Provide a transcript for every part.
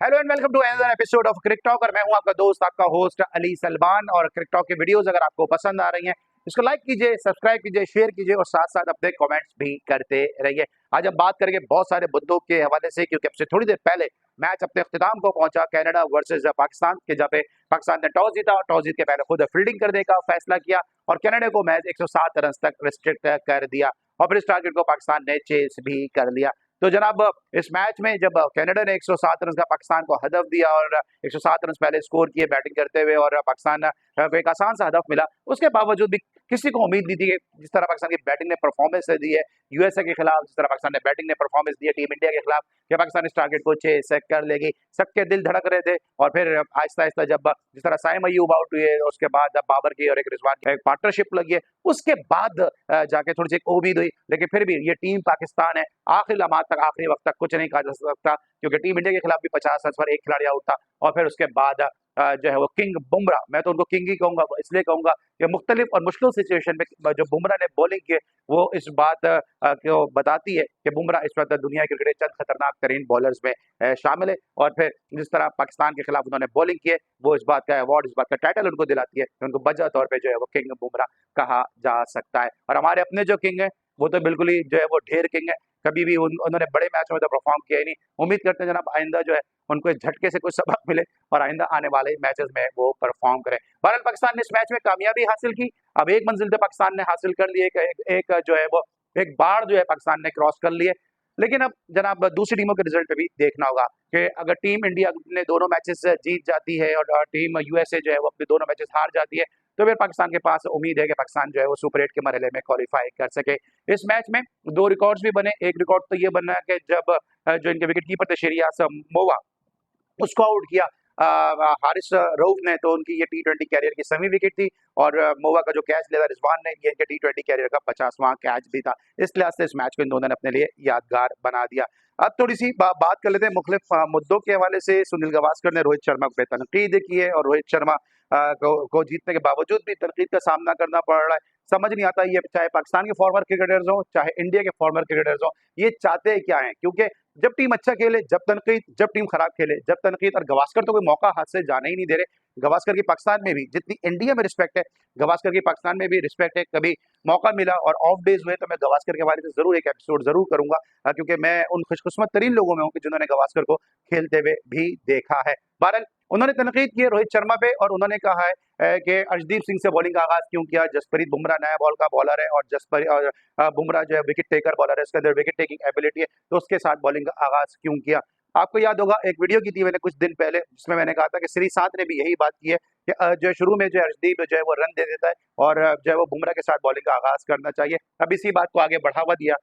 Hello and welcome to another episode of Crick Talk. और मैं हूं आपका दोस्त, आपका होस्ट अली सलमान। और क्रिक टॉक की वीडियोस अगर आपको पसंद आ रही हैं, इसको लाइक कीजिए, सब्सक्राइब कीजिए, शेयर कीजिए और साथ साथ अपने कमेंट्स भी करते रहिए। आज हम बात करेंगे बहुत सारे मुद्दों के हवाले से, क्योंकि अब से थोड़ी देर पहले मैच अपने अख्तिताम को पहुंचा, कनाडा वर्सेज पाकिस्तान के, जहाँ पे पाकिस्तान ने टॉस जीता और टॉस जीत के पहले खुद फील्डिंग करने का फैसला किया और कनाडा को मैच 107 रन तक रिस्ट्रिक्ट कर दिया और फिर इस टारगेट को पाकिस्तान ने चेस भी कर लिया। तो जनाब, इस मैच में जब कनाडा ने 107 रन का पाकिस्तान को हदफ दिया और 107 रन पहले स्कोर किए बैटिंग करते हुए और पाकिस्तान को एक आसान सा हदफ मिला, उसके बावजूद भी किसी को उम्मीद नहीं थी कि जिस तरह पाकिस्तान की बैटिंग ने परफॉर्मेंस दी है यूएसए के खिलाफ, जिस तरह पाकिस्तान ने बैटिंग ने परफॉर्मेंस दी है टीम इंडिया के खिलाफ, कि पाकिस्तान इस टारगेट को चेस कर लेगी। सबके दिल धड़क रहे थे और फिर आहिस्ता आहिस्ता जब जिस तरह साइम अय्यूब आउट हुए, उसके बाद जब बाबर की और एक रिजवान की एक पार्टनरशिप लगी है, उसके बाद जाके थोड़ी सी उम्मीद हुई। लेकिन फिर भी ये टीम पाकिस्तान है, आखिरी लम्हात तक, आखिरी वक्त तक कुछ नहीं कहा जा सकता, क्योंकि टीम इंडिया के खिलाफ भी 50 रन पर एक खिलाड़ी आउट था। और फिर उसके बाद जो है वो किंग बुमराह, मैं तो उनको किंग ही कहूंगा, इसलिए कहूंगा कि मुख्तलिफ और मुश्किल सिचुएशन में जो बुमराह ने बॉलिंग की, वो इस बात को बताती है कि बुमराह इस वक्त दुनिया के क्रिकेट चंद खतरनाक तरीन बॉलर्स में शामिल है। और फिर जिस तरह पाकिस्तान के खिलाफ उन्होंने बॉलिंग की है, वो इस बात का अवार्ड, इस बात का टाइटल उनको दिलाती है कि उनको बजा तौर पर जो है वो किंग बुमराह कहा जा सकता है। और हमारे अपने जो किंग है वो तो बिल्कुल ही जो है वो ढेर किंग है, कभी भी उन्होंने बड़े मैचों में तो परफॉर्म किया ही नहीं। उम्मीद करते हैं जनाब आइंदा जो है उनको इस झटके से कुछ सबक मिले और आइंदा आने वाले मैचेस में वो परफॉर्म करें। बहरहाल पाकिस्तान ने इस मैच में कामयाबी हासिल की। अब एक मंजिल तो पाकिस्तान ने हासिल कर ली, एक जो है वो एक बाढ़ जो है पाकिस्तान ने क्रॉस कर ली है। लेकिन अब जनाब दूसरी टीमों के रिजल्ट पे भी देखना होगा कि अगर टीम इंडिया ने दोनों मैचेस जीत जाती है और टीम यूएसए जो है वो अपने दोनों मैचेस हार जाती है, तो फिर पाकिस्तान के पास उम्मीद है कि पाकिस्तान जो है वो सुपर 8 के मरहले में क्वालिफाई कर सके। इस मैच में दो रिकॉर्ड्स भी बने। एक रिकॉर्ड तो ये बनना है कि जब जो इनके विकेट कीपर थे शेरियास मोवा, उसको आउट किया हारिस रऊफ ने, तो उनकी ये टी20 कैरियर की 7वीं विकेट थी। और मोवा का जो कैच लिया रिजवान ने, ये इनके टी20 कैरियर का 50वां कैच भी था। इस लिहाज से इस मैच को इन दोनों ने अपने लिए यादगार बना दिया। अब थोड़ी सी बात कर लेते हैं मुख्तलिफ मुद्दों के हवाले से। सुनील गावस्कर ने रोहित शर्मा को तनकीद की है और रोहित शर्मा को जीतने के बावजूद भी तनकीद का सामना करना पड़ रहा है। समझ नहीं आता, ये चाहे पाकिस्तान के फॉर्मर क्रिकेटर्स हो चाहे इंडिया के फॉर्मर क्रिकेटर्स हो, ये चाहते क्या हैं? क्योंकि जब टीम अच्छा खेले जब तनकीद, जब टीम खराब खेले जब तनकीद। और गावस्कर तो कोई मौका हाथ से जाने ही नहीं दे रहे। गावस्कर की पाकिस्तान में भी जितनी इंडिया में रिस्पेक्ट है, गावस्कर की पाकिस्तान में भी रिस्पेक्ट है। कभी मौका मिला और ऑफ डेज हुए तो मैं गावस्कर के बारे में जरूर एक एपिसोड जरूर करूंगा, क्योंकि मैं उन खुशकिस्मत तरीन लोगों में हूँ कि जिन्होंने गावस्कर को खेलते हुए भी देखा है। बहरहाल उन्होंने तनकीद की है रोहित शर्मा पे और उन्होंने कहा है कि अर्शदीप सिंह से बॉलिंग का आगाज क्यों किया। जसप्रीत बुमराह नया बॉल का बॉलर है और बुमराह जो है विकेट टेकर बॉलर है, इसके अंदर विकेट टेकिंग एबिलिटी है, तो उसके साथ बॉलिंग का आगाज क्यों किया। आपको याद होगा एक वीडियो की थी मैंने कुछ दिन पहले, जिसमें मैंने कहा था कि श्री सांत ने भी यही बात की है कि जो शुरू में जो है अर्शदीप जो है वो रन दे देता है और जो है वो बुमराह के साथ बॉलिंग का आगाज करना चाहिए। अब इसी बात को आगे बढ़ावा दिया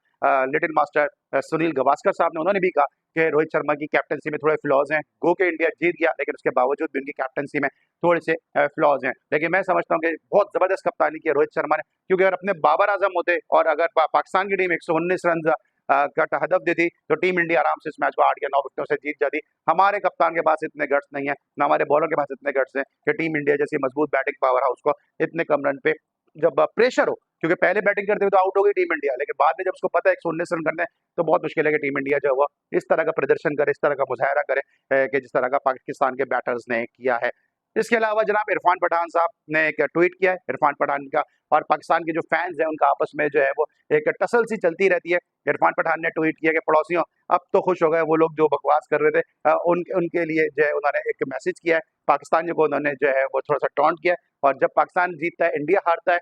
लिटिल मास्टर सुनील गावस्कर साहब ने। उन्होंने भी कहा कि रोहित शर्मा की कैप्टनसी में थोड़े फ्लॉज हैं। गो के इंडिया जीत गया लेकिन उसके बावजूद भी उनकी कैप्टनसी में थोड़े से फ्लॉज हैं। लेकिन मैं समझता हूँ कि बहुत जबरदस्त कप्तानी की रोहित शर्मा ने, क्योंकि अगर अपने बाबर आजम होते और अगर पाकिस्तान की टीम 119 रन का हदफ देती तो टीम इंडिया आराम से इस मैच को 8 या 9 विकेटों से जीत जाती। हमारे कप्तान के पास इतने गट्स नहीं है, ना हमारे बॉलर के पास इतने गट्स हैं कि टीम इंडिया जैसी मजबूत बैटिंग पावर हाउस को इतने कम रन पे जब प्रेशर हो, क्योंकि पहले बैटिंग करते हुए तो आउट हो गई टीम इंडिया, लेकिन बाद में जब उसको पता है 119 रन करने, तो बहुत मुश्किल है कि टीम इंडिया जो है वो इस तरह का प्रदर्शन करे, इस तरह का मुजाहरा करे कि जिस तरह का पाकिस्तान के बैटर्स ने किया है। इसके अलावा जनाब इरफान पठान साहब ने एक ट्वीट किया है। इरफान पठान का और पाकिस्तान के जो फैंस हैं उनका आपस में जो है वो एक टसल सी चलती रहती है। इरफान पठान ने ट्वीट किया कि पड़ोसियों अब तो खुश हो गए, वो लोग जो बकवास कर रहे थे उनके लिए जो है उन्होंने एक मैसेज किया है। पाकिस्तानियों को उन्होंने जो है वो थोड़ा सा टॉन्ट किया है। और जब पाकिस्तान जीतता है इंडिया हारता है,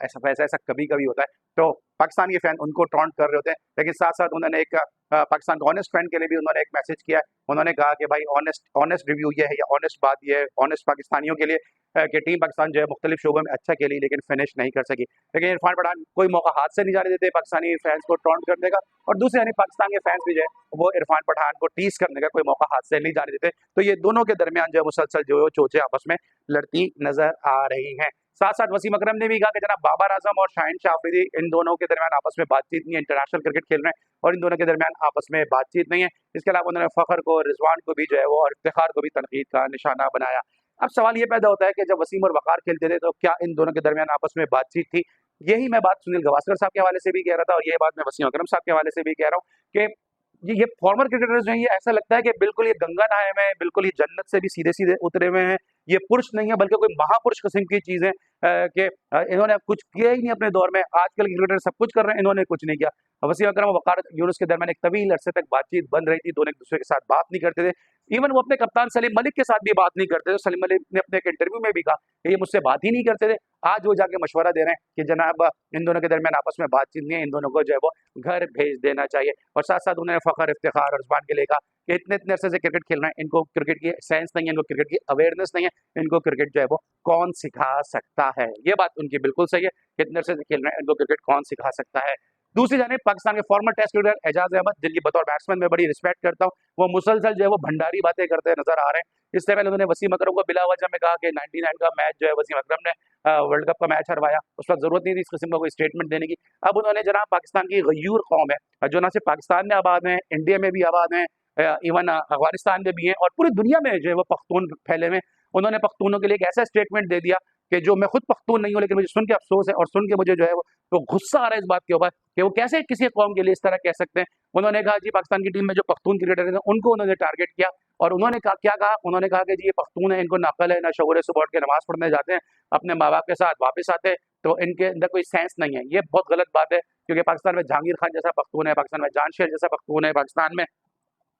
ऐसा कभी कभी होता है, तो पाकिस्तान के फैन उनको टॉन्ट कर रहे होते हैं। लेकिन साथ साथ उन्होंने एक पाकिस्तान के ऑनेस्ट फैन के लिए भी उन्होंने एक मैसेज किया है। उन्होंने कहा कि भाई ऑनेस्ट ऑनेस्ट रिव्यू ये है या ऑनेस्ट बात ये है ऑनेस्ट पाकिस्तानियों के लिए कि टीम पाकिस्तान जो है मुख्तलिफ शोबों में अच्छा खेली लेकिन फिनिश नहीं कर सकी। लेकिन इरफान पठान कोई मौका हाथ से नहीं जाने देते पाकिस्तानी फैंस को टॉन्ट करने का, और दूसरे यानी पाकिस्तान के फैंस भी जो है वो इरफान पठान को टीस करने का कोई मौका हाथ से नहीं जाने देते। तो ये दोनों के दरमियान जो है मुसलसल जो है चोचे आपस में लड़ती नजर आ रही हैं। साथ साथ वसीम अकरम ने भी कहा कि जनाब बाबर आजम और शाहिन शाह अफरीदी, इन दोनों के दरमियान आपस में बातचीत नहीं है, इंटरनेशनल क्रिकेट खेल रहे हैं और इन दोनों के दरमियान आपस में बातचीत नहीं है। इसके अलावा उन्होंने फखर को, रिजवान को भी जो है वो और इफ्तिखार को भी तनकीद का निशाना बनाया। अब सवाल ये पैदा होता है कि जब वसीम और वकार खेलते थे तो क्या इन दोनों के दरमियान आपस में बातचीत थी? यही मैं बात सुनील गावस्कर साहब के हवाले से भी कह रहा था और यही बात मैं वसीम अकरम साहब के हवाले से भी कह रहा हूँ कि ये फॉर्मर क्रिकेटर्स जो हैं, ये ऐसा लगता है कि बिल्कुल ये गंगा नहाए हुए हैं, बिल्कुल ये जन्नत से भी सीधे-सीधे उतरे हुए हैं। ये पुरुष नहीं है बल्कि कोई महापुरुष किस्म की चीज़ है कि इन्होंने कुछ किया ही नहीं अपने दौर में। आजकल के क्रिकेटर सब कुछ कर रहे हैं, इन्होंने कुछ नहीं किया। वसीम अकरम और वकार यूनुस के दरमियान एक तवील अरसे तक बातचीत बंद रही थी, दोनों एक-दूसरे के साथ बात नहीं करते थे। इवन वो अपने कप्तान सलीम मलिक के साथ भी बात नहीं करते थे। सलीम मलिक ने अपने एक इंटरव्यू में भी कहा कि ये मुझसे बात ही नहीं करते थे। आज वो जाके मशवरा दे रहे हैं कि जनाब इन दोनों के दरमियान आपस में बातचीत नहीं है, इन दोनों को जो है वो घर भेज देना चाहिए। और साथ-साथ उन्होंने फ़ख्र, इफ्तिखार और उस्मान के लिए कहा कि इतने-इतने अरसे से क्रिकेट खेल रहे हैं, इनको क्रिकेट की सेंस नहीं है, इनको क्रिकेट की अवेयरनेस नहीं है, इनको क्रिकेट जो है वो कौन सिखा सकता है। ये बात उनकी बिल्कुल सही है कि इतने अरसे से खेल रहे हैं, इनको क्रिकेट कौन सिखा सकता है। दूसरी जानिब पाकिस्तान के former Test cricketer Ejaz Ahmed, जिनकी बतौर बैट्समैन मैं बड़ी रिस्पेक्ट करता हूँ, वो मुसलसल जो है वो भंडारी बातें करते नजर आ रहे हैं। इससे पहले उन्होंने वसीम अकरम को बिला वजह में कहा कि 99 का मैच जो है वसीम अकरम ने वर्ल्ड कप का मैच हरवाया, उस वक्त जरूरत नहीं थी इस किस्म का कोई स्टेटमेंट देने की। अब उन्होंने जनाब पाकिस्तान की गयूर कौम है जो ना सिर्फ पाकिस्तान में आबाद है, इंडिया में भी आबाद है, इवन अफगानिस्तान में भी है और पूरी दुनिया में जो है वो पख्तून फैले हुए हैं। उन्होंने पख्तूनों के लिए एक ऐसा स्टेटमेंट दे दिया कि जो मैं खुद पख्तून नहीं हूँ, लेकिन मुझे सुन के अफसोस है और सुन के मुझे जो है वो गुस्सा आ रहा है इस बात के ऊपर कि वो कैसे किसी कौम के लिए इस तरह कह सकते हैं। उन्होंने कहा जी पाकिस्तान की टीम में जो पख्तून क्रिकेटर हैं उनको उन्होंने टारगेट किया और उन्होंने कहा क्या कहा, उन्होंने कहा कि जी ये पख्तून है, इनको ना अकल है ना शऊर, सुबह उठ के नमाज पढ़ने जाते हैं, अपने माँ बाप के साथ वापस आते हैं, तो इनके अंदर कोई सेंस नहीं है। ये बहुत गलत बात है क्योंकि पाकिस्तान में जहांगीर खान जैसा पख्तून है, पाकिस्तान में जानशेर जैसा पख्तून है, पाकिस्तान में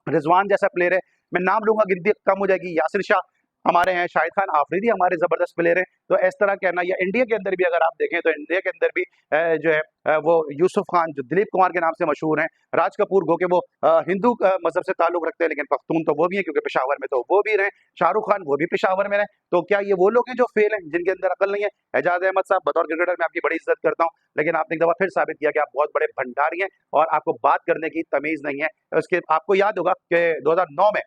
रिजवान जैसा प्लेयर है। मैं नाम लूंगा गिनती कम हो जाएगी, यासिर शाह हमारे हैं, शाहिद खान आफरीदी हमारे जबरदस्त प्लेयर हैं। तो इस तरह कहना, या इंडिया के अंदर भी अगर आप देखें तो इंडिया के अंदर भी जो है वो यूसुफ खान जो दिलीप कुमार के नाम से मशहूर हैं, राज कपूर गो के वो हिंदू मजहब से ताल्लुक रखते हैं लेकिन पख्तून तो वो भी है क्योंकि पेशावर में तो वो भी रहे, शाहरुख खान वो भी पेशावर में रहे। तो क्या ये वो लोग हैं जो फेल हैं, जिनके अंदर अकल नहीं है? एजाज अहमद साहब, बतौर क्रिकेटर मैं आपकी बड़ी इज्जत करता हूँ, लेकिन आपने एक दफा फिर साबित किया कि आप बहुत बड़े भंडारी हैं और आपको बात करने की तमीज नहीं है। उसके आपको याद होगा कि 2009 में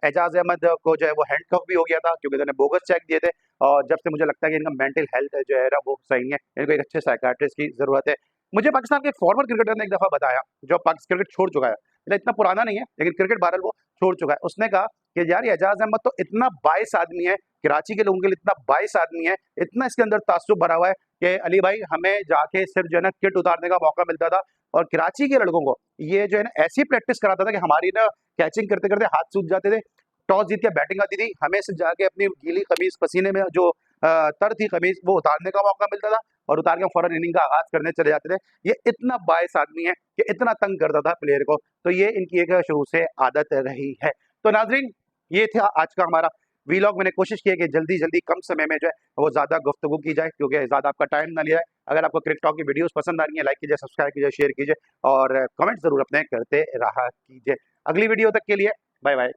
एजाज अहमद को जो है वो हैंडकफ भी हो गया था क्योंकि इन्होंने बोगस चेक दिए थे। और जब से मुझे लगता है कि इनका मेंटल हेल्थ जो है ना वो सही है, इनको एक अच्छे साइकियाट्रिस्ट की जरूरत है। मुझे पाकिस्तान के एक फॉर्मर क्रिकेटर ने एक दफा बताया जो पाकिस्तान क्रिकेट छोड़ चुका है, मतलब इतना पुराना नहीं है लेकिन क्रिकेट बहरहाल वो छोड़ चुका है। उसने कहा कि यार ये एजाज अहमद तो इतना बाइस आदमी है, कराची के लोगों के लिए इतना बाइस आदमी है, इतना इसके अंदर तासुब भरा हुआ है कि अली भाई हमें जाके सिर्फ जो है ना किट उतारने का मौका मिलता था और कराची के लड़कों को ये जो है ना ऐसी प्रैक्टिस कराता था कि हमारी ना कैचिंग करते करते हाथ सूख जाते थे। टॉस जीत के बैटिंग आती थी, हमें से जाके अपनी गीली कमीज पसीने में जो तर थी कमीज वो उतारने का मौका मिलता था और उतार के फौरन इनिंग का आगाज करने चले जाते थे। ये इतना बाइस आदमी है कि इतना तंग करता था प्लेयर को, तो ये इनकी एक शुरू से आदत रही है। तो नाजरीन ये था आज का हमारा वीलॉग। मैंने कोशिश की है कि जल्दी जल्दी कम समय में जो है वो ज्यादा गुफ्तगू की जाए क्योंकि ज्यादा आपका टाइम ना लिया है। अगर आपको क्रिक टॉक की वीडियोस पसंद आ रही है, लाइक कीजिए, सब्सक्राइब कीजिए, शेयर कीजिए और कमेंट जरूर अपने करते रहा कीजिए। अगली वीडियो तक के लिए बाय बाय।